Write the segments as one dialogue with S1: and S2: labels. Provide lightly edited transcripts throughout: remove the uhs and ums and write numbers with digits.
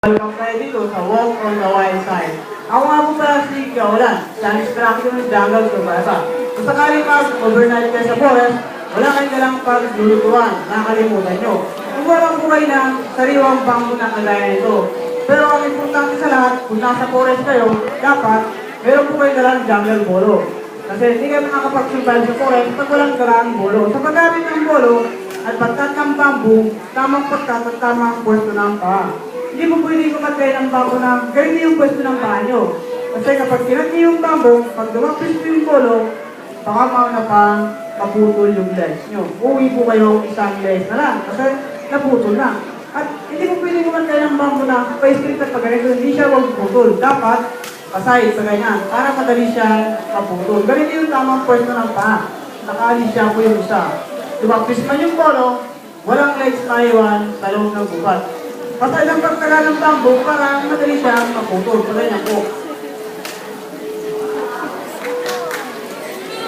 S1: Welcome tayo dito sa Walk on the Wild Side. Ako nga po pala si Kaolan, Chinese traffic ng jungle survivor. Kung sakaling mag-overnight kayo sa forest, wala kayong dalang paglulutuan, nakalimutan nyo. Kung walang buhay na sariwang bangko na kagaya nito. Pero ang importante sa lahat, kung nasa forest kayo, dapat meron po kayo dalang jungle bolo. Kasi hindi kayo makakapag-survive sa forest pag walang dalang bolo. Sa paggamit ng bolo at pagkat ng bamboo, tamang pagkat at tamang pwesto ng paa. Hindi mo pwede kumatay ng bamboo na ganito yung pwesto ng paa nyo. Kasi kapag kinati yung bamboo, pag dumapis mo yung bolo, baka mauna pa maputol yung legs nyo. Uwi po kayo isang legs na lang kasi naputol na. At hindi mo pwede kumatay ng bamboo na pa-straight at pag-ganito, hindi siya magputol. Dapat pasay sa ganyan para madali siya maputol. Ganito yung tamang pwesto ng paa. Nakaalis siya po yung isa. Dumapis man yung bolo, walang legs maiwan sa loob ng gubat. Pasay lang pagtaga ng bamboo para madali siya maputol. Ganyan po.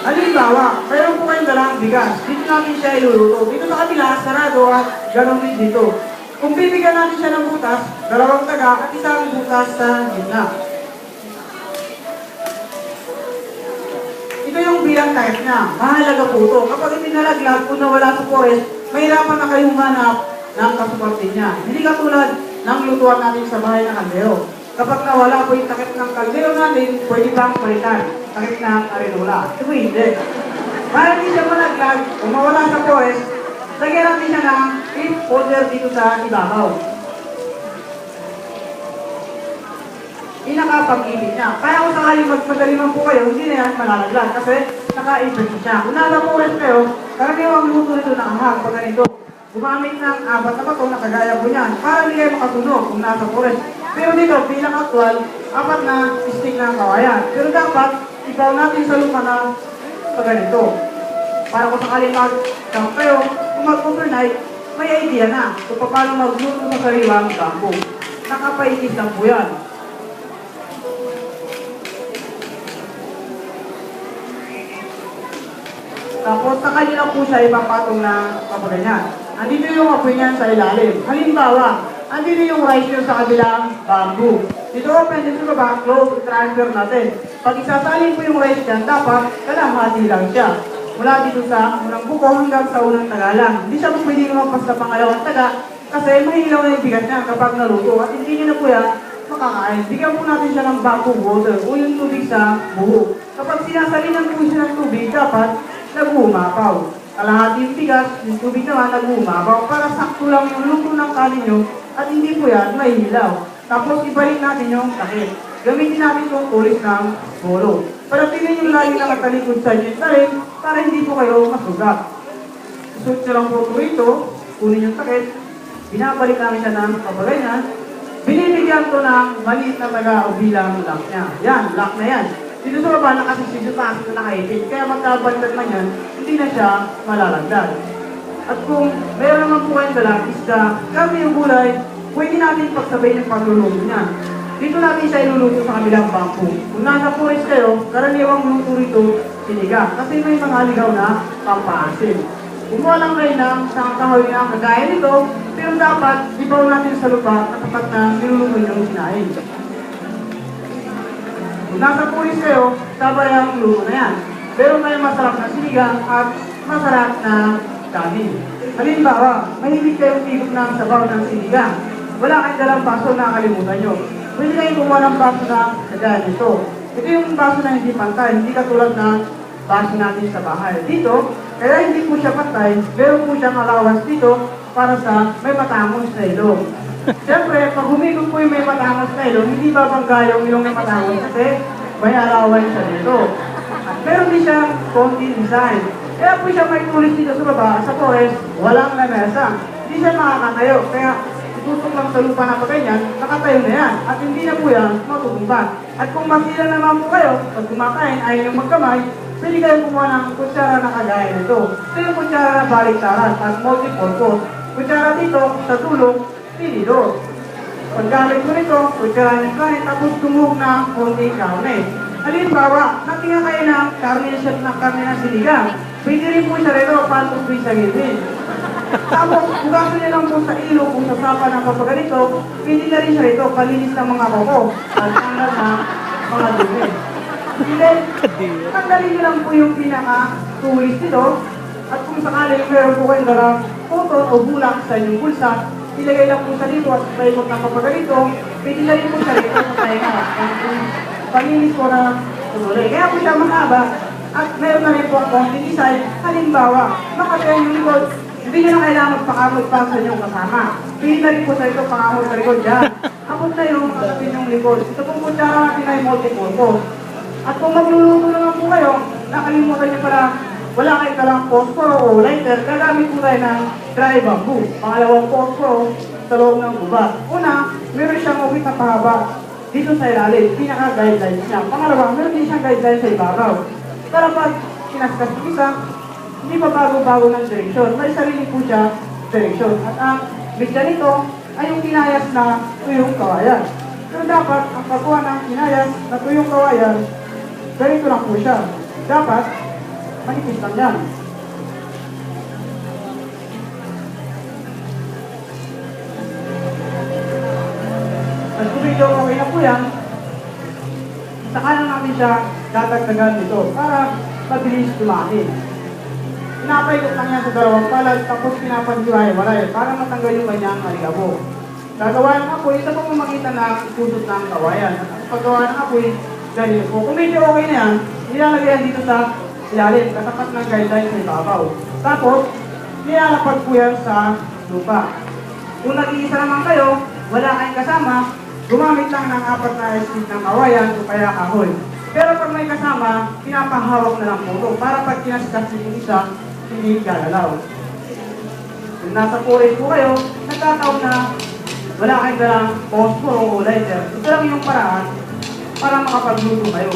S1: Halimbawa, mayroon po kayong dalang bigas. Dito natin siya iluluto. Dito sa kabila, sarado at ganun din dito. Kung bibigyan natin siya ng butas, dalawang taga at isang butas sa gitna. Ito yung bilang type niya. Mahalaga po ito. Kapag hindi nalaglag o nawala sa forest, mahirapan na kayong manap ng kasuporte niya. Hindi katulad ng lutuan natin sa bahay ng kaldero. Kapag nawala po yung takip ng kaldero natin, pwede bang palitan? Takip ng arenola. Ito po hindi. Para hindi siya malaglag o mawala sa forest, lagyan natin siya ng clip holder dito sa ibabaw. Inakapag-ibig niya. Kaya kung sakaling magmadaliman po kayo, hindi na yan malalaglag kasi naka-ibig siya. Kung nasa forest kayo, karaniwang luto nito na ahang pag ganito. Gumamit ng apat na bato na kagaya po niyan para hindi kayo makasunog kung nasa forest. Pero dito, bilang actual, apat na stick ng kawayan. Pero dapat, ipaw natin sa lupa na ganito. Para kung sakaling mag-camp kayo, kung mag-overnight, may idea na kung paano magluto sa sariwang bamboo. Nakapaikis lang po yan. Tapos sa kanila po siya ipapatong na kapaganyan. Andito yung apoy niyan sa ilalim. Halimbawa, andito yung rice nyo sa kabilang bamboo. Dito open, dito sa baba, close, transfer natin. Pag isasalin po yung rice niyan, dapat kalamati lang siya. Mula dito sa unang buko hanggang sa unang taga lang. Hindi siya pwede lumagpas sa pangalawang taga kasi mahilaw na yung bigat niya kapag naluto at hindi niyo na po yan makakain. Bigyan po natin siya ng bamboo water o yung tubig sa buho. Kapag sinasalinan po siya ng tubig, dapat nag-uumapaw. Kalahati yung bigas, yung tubig naman nag-uumapaw para sakto lang yung luto ng kanin nyo at hindi po yan mahihilaw. Tapos ibalik natin yung takip. Gamitin natin itong tulis ng bolo. Para tingnan yung lagi nakatalikod sa inyo yung talim para hindi po kayo masugat. Isuot nyo lang po ito rito, kunin yung takip, binabalik namin siya ng kabaganyan, binibigyan ko ng maliit na taga o bilang lock niya. Yan, lock na yan. Dito sa baba, nakasisig yung taas na nakaipit. Kaya magkabaliktad man yan, hindi na siya malalagdag. At kung mayroon naman po kayong dalang isda, kami yung gulay, pwede natin pagsabay ng pagluluto niya. Dito natin siya iluluto sa kabilang bangko. Kung nasa forest kayo, karaniwang luto rito, sinigang. Kasi may mga ligaw na pampaasin. Kumuha lang kayo ng isang kahoy na kagaya nito, pero dapat ibaw natin sa lupa at tapat na niluluto yung sinain. Kung nasa pulis kayo, sabay ang luto na yan. Pero may masarap na sinigang at masarap na kanin. Halimbawa, mahilig kayong tigop ng sabaw ng sinigang. Wala kayong dalang baso na kalimutan nyo. Pwede kayong kumuha ng baso na kagaya nito. Ito yung baso na hindi pantay, hindi katulad ng baso natin sa bahay. Dito, kaya hindi po siya pantay, meron po siyang allowance dito para sa may matangos na ilong. Siyempre, pag humigop po yung may matangos na ilong, hindi babangga yung ilong na matangos kasi may allowance siya dito. At meron din siyang konti design. Kaya po siya may tulis dito sa baba, sa forest, walang lamesa. Hindi siya makakatayo, kaya itutok lang sa lupa na ganyan, nakatayo na yan. At hindi na po yan matutumba. At kung masila naman po kayo, pag kumakain, ayaw nyo magkamay, pwede kayong kumuha ng kutsara na kagaya nito. Ito yung kutsara na baliktaran at multi-purpose. Kutsara dito, sa tulong, tinidor. Paggamit ko nito, kutsara ng kanin, tapos tumuhog na konting karne. Halimbawa, natinga kayo ng karne na karne ng sinigang. Pwede rin po siya rito, pantos sa gilid. Tapos, hugasan niya lang po sa ilog kung sa sapa ng papaganito, pwede na rin siya rito, palinis ng mga koko, at tanggal na mga dumi. And then, tanggalin niyo lang po yung pinaka-tulis nito, at kung sakaling meron po kayong dalang photo o bulak sa inyong bulsa, ilagay lang po sa dito at paikot ng papaganito, pwede na rin po siya rito sa tainga. Palinis po na tumuloy. Kaya po siya mahaba, at meron na rin po ang konting design. Halimbawa, makatayan yung likod, hindi nyo na kailangan magpakamot pa sa inyong kasama. Pili na rin po sa ito pakamot sa likod dyan. Tapos na yung makatapin yung likod. Ito pong kutsara natin ay multi-purpose. At kung magluluto naman po kayo, nakalimutan nyo pala, wala kayo talang phosphor o lighter, gagamit po tayo ng dry bamboo. Pangalawang phosphor sa loob ng gubat. Una, meron siyang ubit na pahaba dito sa ilalim, pinaka-guidelines niya. Pangalawa, meron din siyang guidelines sa ibabaw. Para pag kinaskas ng isa, hindi pa bago-bago ng direksyon. May sarili po siya direksyon. At ang bigla nito ay yung kinayas na tuyong kawayan. Pero dapat, ang pagkuha ng kinayas na tuyong kawayan, ganito lang po siya. Dapat, manipis lang yan. At kung medyo okay na po yan, saka na namin siya dadagdagan dito para mabilis dumahin. Pinapaikot lang yan sa dalawang palad, tapos pinapandiwahe-waray para matanggal yung kanyang alikabo. Gagawa ng apoy, isa pong makita na kusot ng kawayan. At paggawa ng apoy, ganito po. Kung medyo okay na yan, nilalagay yan dito sa ilalim, katapat ng guideline sa ibabaw. Tapos, nilalapag po yan sa lupa. Kung nag-iisa naman kayo, wala kayong kasama, gumamit lang ng 4 na stick ng kawayan o kaya kahoy. Pero pag may kasama, pinapahawak na lang po ito para pag kinaskas yung isa, hindi galalaw. Kung nasa forest po kayo, nagkataon na wala kayong dalang phosphor o lighter. Ito lang yung paraan para makapagluto kayo.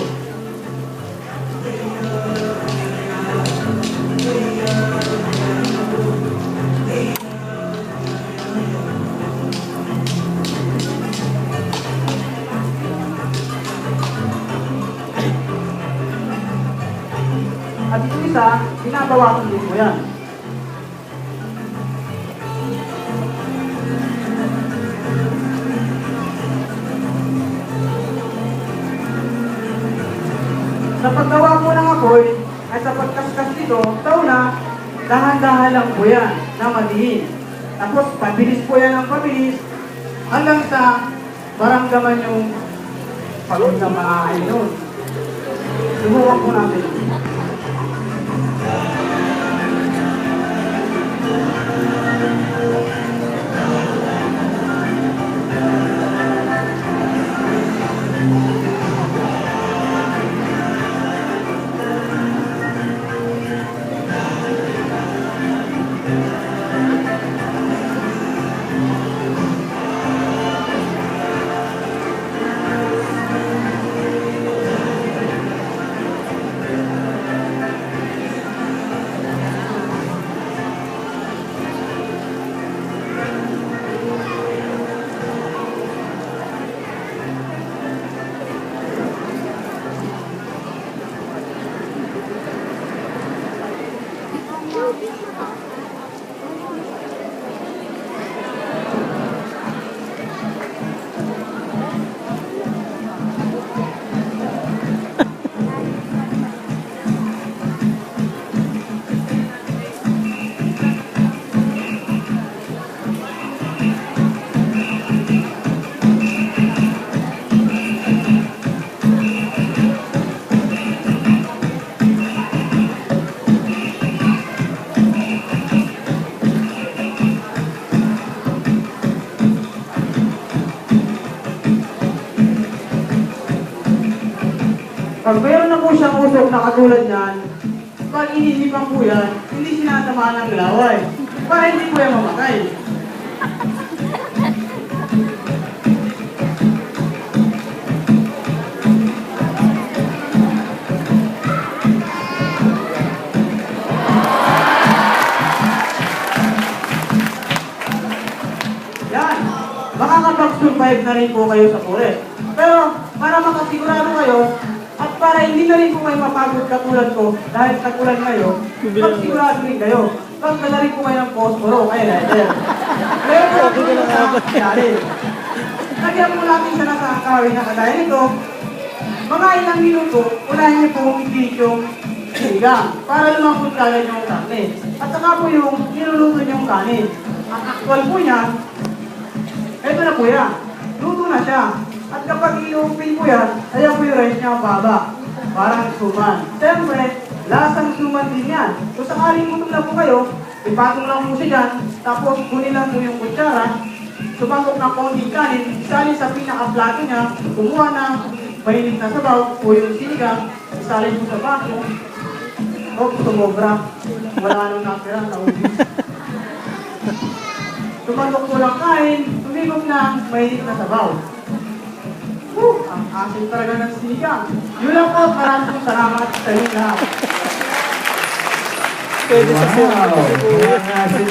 S1: At ito isa, binabawasan din mo yan. Sa paggawa po ng apoy, ay sa pagkaskas dito, na, dahan-dahan lang po yan na madiin. Tapos, pabilis po yan ng pabilis, hanggang sa maramdaman yung pagod na maaay nun. Subukan po natin. Pag mayroon na po siyang usok na katulad niyan, pag inisipan po yan, hindi sinatamaan ng laway. Para hindi po yan mamatay. Yan. Makakapag-survive na rin po kayo sa forest. Pero para makasigurado kayo, at para hindi na rin po kayo mapagod katulad ko dahil tagulan kayo, magsigurado rin kayo. magdala rin po kayo ng posporo, kaya lighter. Ngayon po ang puno sa ilalim. Lagyan po natin siya sa kawin na kagaya nito. Mga ilang minuto, unahin niyo po i-heat yung sinigang para lumambot kagad yung karne. At saka po yung niluluto niyong kanin. Ang actual po niya, ito na po yan. Luto na siya. At kapag i-open po yan, ayan po yung rice niya baba. Parang suman. Siyempre, lasang suman din yan. Kung sakaling gutom na po kayo, ipatong lang po siya dyan, tapos kunin lang po yung kutsara, sumakok ng konting kanin, isalin sa pinaka-plato niya, kumuha ng mahilig na sabaw, po yung sinigang, isalin po sa baso, o tumobra. Wala nang nakira, naubis. Tumanok po lang kain, tumigop na mahilig na sabaw. Ang asin talaga ng sinigang. Yun lang po, maraming salamat sa inyo lahat.
S2: Wow! Ang asin